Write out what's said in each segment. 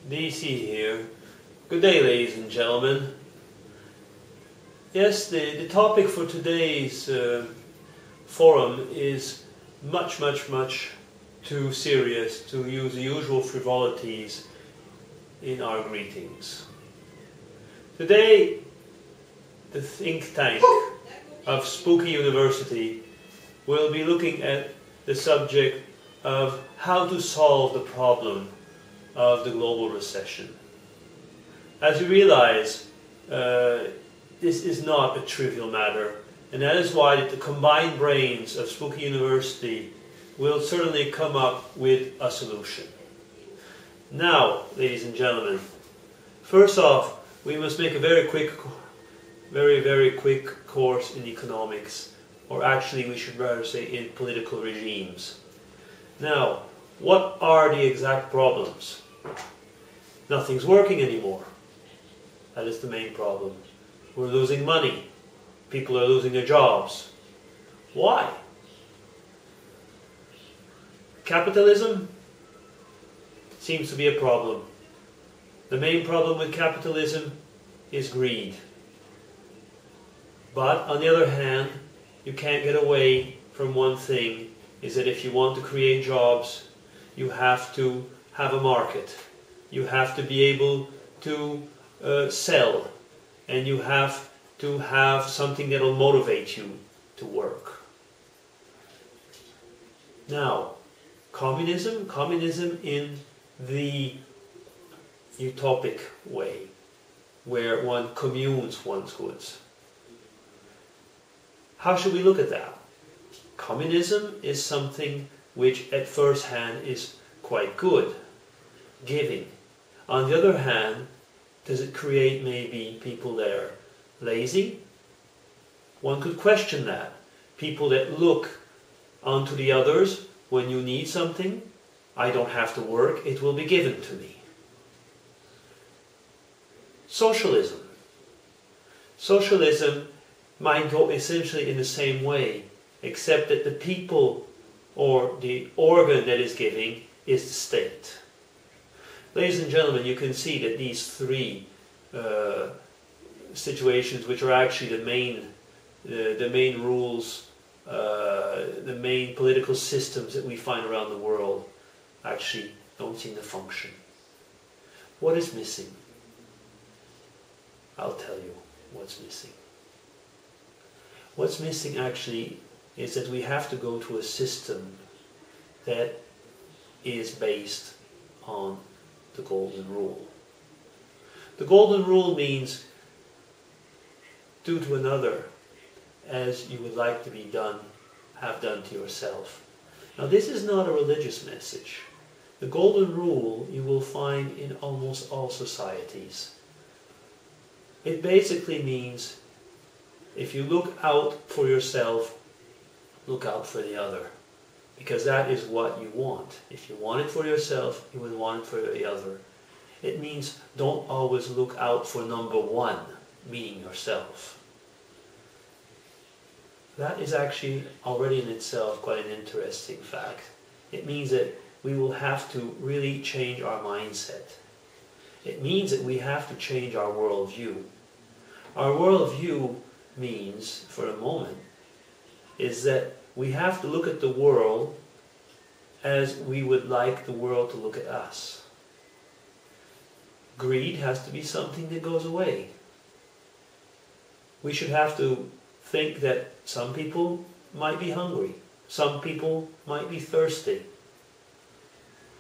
DC here. Good day, ladies and gentlemen. Yes, the topic for today's forum is much too serious to use the usual frivolities in our greetings. Today, the think tank of Spooky University will be looking at the subject of how to solve the problem of the global recession. As you realize, this is not a trivial matter, and that is why the combined brains of Spooky University will certainly come up with a solution. Now, ladies and gentlemen, first off, we must make a very quick course in economics, or actually we should rather say in political regimes. Now, what are the exact problems? Nothing's working anymore. That is the main problem. We're losing money. People are losing their jobs. Why? Capitalism seems to be a problem. The main problem with capitalism is greed. But on the other hand, you can't get away from one thing, is that if you want to create jobs, you have to have a market. You have to be able to sell, and you have to have something that will motivate you to work. Now, communism in the utopic way, where one communes one's goods. How should we look at that? Communism is something which at first hand is quite good, giving. On the other hand, does it create maybe people that are lazy? One could question that. People that look onto the others when you need something. I don't have to work, it will be given to me. Socialism. Socialism might go essentially in the same way, except that the people or the organ that is giving is the state. Ladies and gentlemen, you can see that these three situations, which are actually the main rules, the main political systems that we find around the world, actually don't seem to function. What is missing? I'll tell you what's missing. What's missing actually is that we have to go to a system that is based on the golden rule. The golden rule means do to another as you would like to be done, have done to yourself. Now, this is not a religious message. The golden rule you will find in almost all societies. It basically means if you look out for yourself, look out for the other. Because that is what you want. If you want it for yourself, you would want it for the other. It means don't always look out for number one, meaning yourself. That is actually already in itself quite an interesting fact. It means that we will have to really change our mindset. It means that we have to change our worldview. Our worldview means, for a moment, is that we have to look at the world as we would like the world to look at us. Greed has to be something that goes away. We should have to think that some people might be hungry. Some people might be thirsty.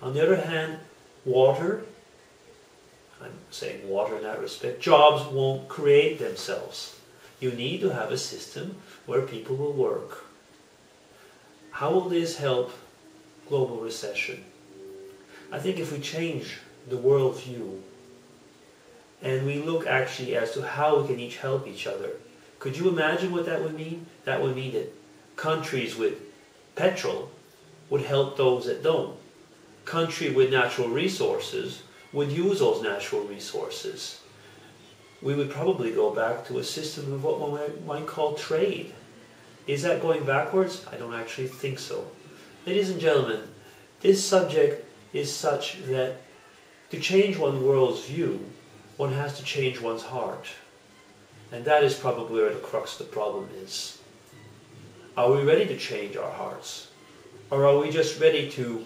On the other hand, water, I'm saying water in that respect, jobs won't create themselves. You need to have a system where people will work. How will this help global recession? I think if we change the worldview and we look actually as to how we can each help each other, could you imagine what that would mean? That would mean that countries with petrol would help those that don't. Country with natural resources would use those natural resources. We would probably go back to a system of what one might call trade. Is that going backwards? I don't actually think so. Ladies and gentlemen, this subject is such that to change one's world's view, one has to change one's heart. And that is probably where the crux of the problem is. Are we ready to change our hearts? Or are we just ready to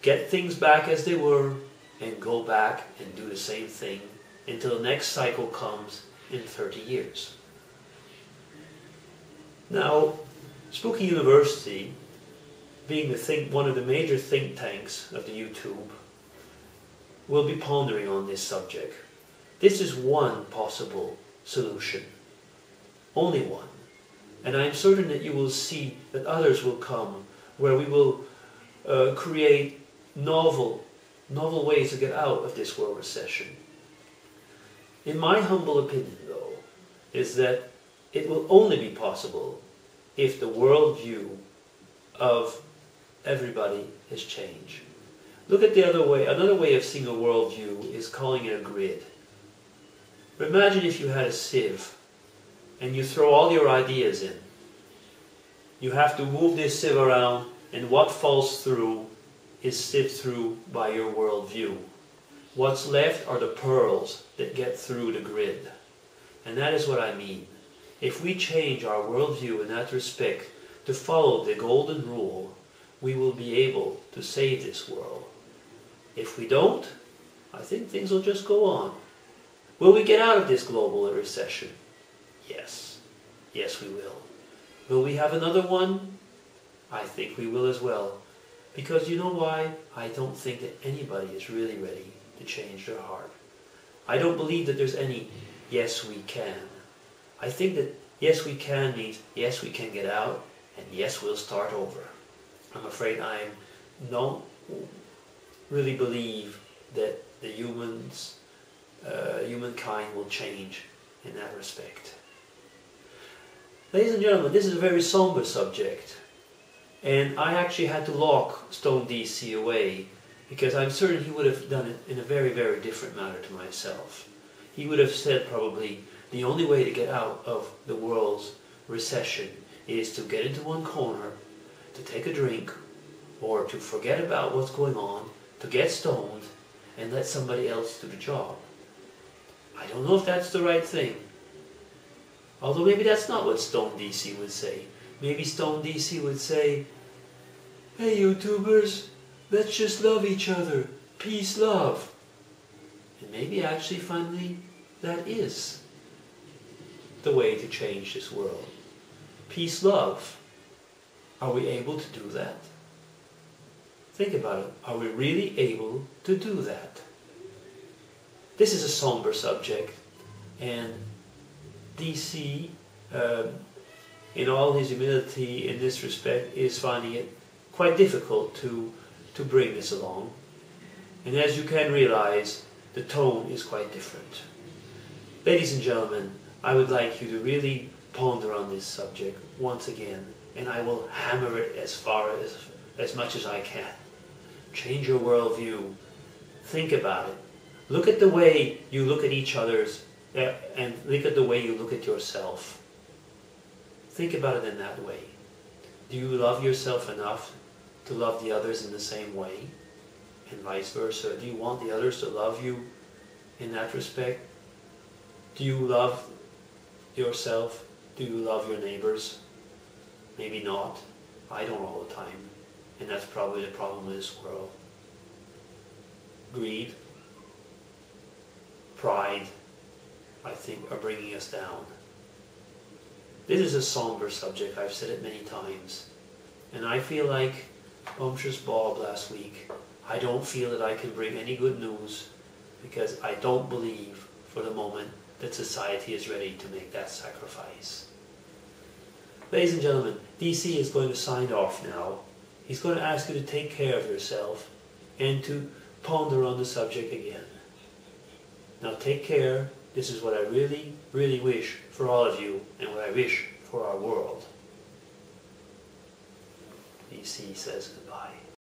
get things back as they were and go back and do the same thing until the next cycle comes in 30 years? Now, Spooky University, being one of the major think tanks of the YouTube, will be pondering on this subject. This is one possible solution. Only one. And I am certain that you will see that others will come where we will create novel ways to get out of this world recession. In my humble opinion, though, is that it will only be possible if the worldview of everybody has changed. Look at the other way. Another way of seeing a worldview is calling it a grid. Imagine if you had a sieve and you throw all your ideas in. You have to move this sieve around, and what falls through is sieved through by your worldview. What's left are the pearls that get through the grid. And that is what I mean. If we change our worldview in that respect to follow the golden rule, we will be able to save this world. If we don't, I think things will just go on. Will we get out of this global recession? Yes. Yes, we will. Will we have another one? I think we will as well. Because you know why? I don't think that anybody is really ready to change their heart. I don't believe that there's any yes we can. I think that yes we can means yes we can get out, and yes we'll start over. I'm afraid I don't really believe that the humankind will change in that respect. Ladies and gentlemen, this is a very somber subject, and I actually had to lock Stone DC away because I'm certain he would have done it in a very, very different manner to myself. He would have said probably the only way to get out of the world's recession is to get into one corner, to take a drink, or to forget about what's going on, to get stoned, and let somebody else do the job. I don't know if that's the right thing. Although maybe that's not what Stone DC would say. Maybe Stone DC would say, hey YouTubers, let's just love each other. Peace, love. And maybe actually finally that is the way to change this world. Peace, love. Are we able to do that? Think about it. Are we really able to do that? This is a somber subject, and DC, in all his humility in this respect, is finding it quite difficult to bring this along. And as you can realize, the tone is quite different. Ladies and gentlemen, I would like you to really ponder on this subject once again, and I will hammer it as much as I can. Change your worldview. Think about it. Look at the way you look at each other's, and look at the way you look at yourself. Think about it in that way. Do you love yourself enough to love the others in the same way? And vice versa. Do you want the others to love you in that respect? Do you love yourself? Do you love your neighbors? Maybe not. I don't all the time. And that's probably the problem with this world. Greed, pride, I think, are bringing us down. This is a somber subject. I've said it many times. And I feel like Bumptious Bob last week. I don't feel that I can bring any good news because I don't believe for the moment that society is ready to make that sacrifice. Ladies and gentlemen, DC is going to sign off now. He's going to ask you to take care of yourself and to ponder on the subject again. Now take care. This is what I really, really wish for all of you and what I wish for our world. DC says goodbye.